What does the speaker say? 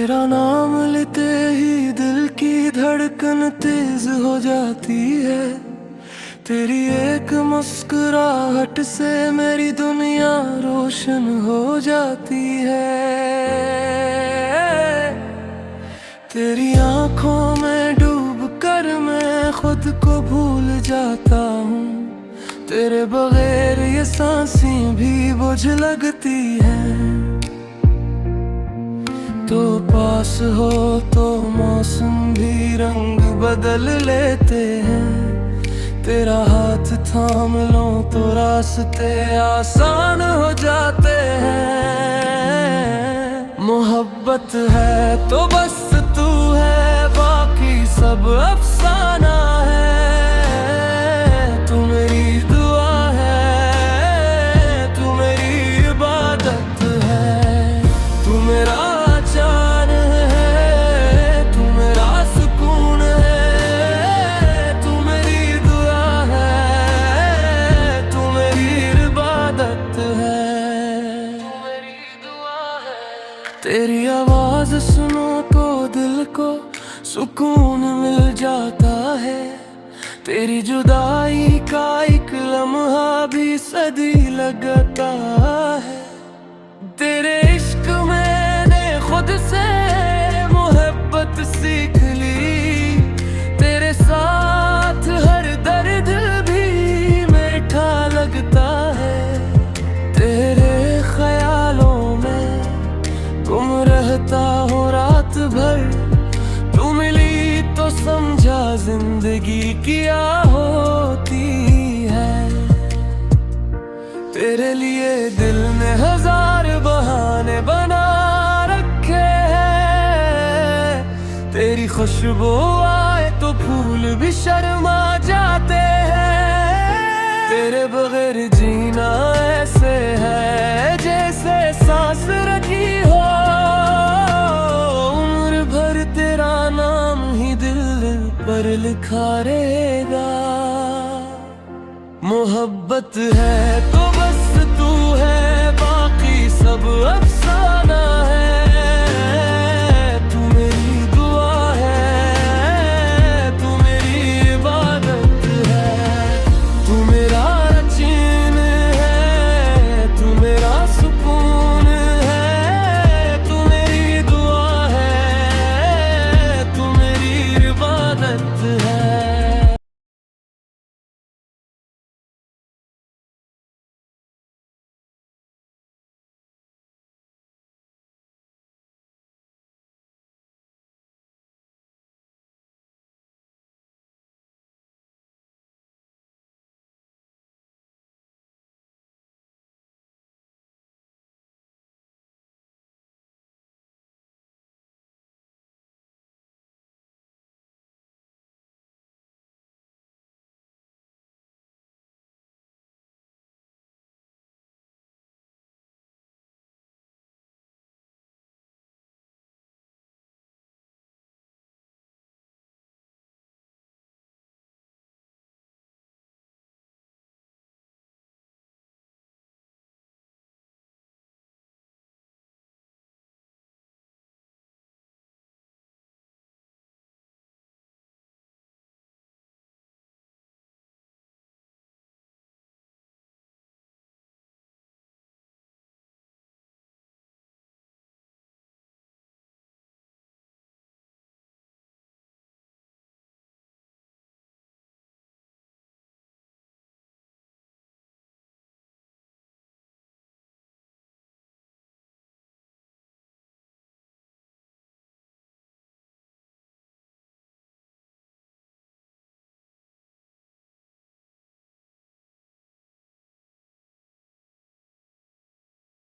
तेरा नाम लेते ही दिल की धड़कन तेज हो जाती है। तेरी एक मुस्कुराहट से मेरी दुनिया रोशन हो जाती है। तेरी आंखों में डूब कर मैं खुद को भूल जाता हूँ। तेरे बगैर ये सांसें भी बोझ लगती हैं। तो पास हो तो मौसम भी रंग बदल लेते हैं। तेरा हाथ थाम लो तो रास्ते आसान हो जाते हैं। मोहब्बत है तो बस तू है, बाकी सब अफसाना है। तू मेरी दुआ है, तू मेरी इबादत है। तू मेरा जान है, तू मेरा सुकून है। तू मेरी दुआ है, तू मेरी इबादत है। तू मेरी दुआ है। तेरी आवाज सुनो तो दिल को सुकून मिल जाता है। तेरी जुदाई का एक लम्हा भी सदी लगता है। तेरे इश्क मैंने खुद से मोहब्बत सीख ली। तेरे साथ हर दर्द भी मीठा लगता है। तेरे ख्यालों में गुम रहता हूँ रात भर। तू मिली तो समझा जिंदगी क्या होती है। तेरे लिए दिल ने हजार बहाने बना रखे हैं। तेरी खुशबू आए तो फूल भी शर्मा जाते हैं। तेरे बगैर जीना ऐसे है जैसे सांस रखी हो। उम्र भर तेरा नाम ही दिल पर लिखा रहेगा। मोहब्बत है तो बस तू है, बाकी सब अफसाना है।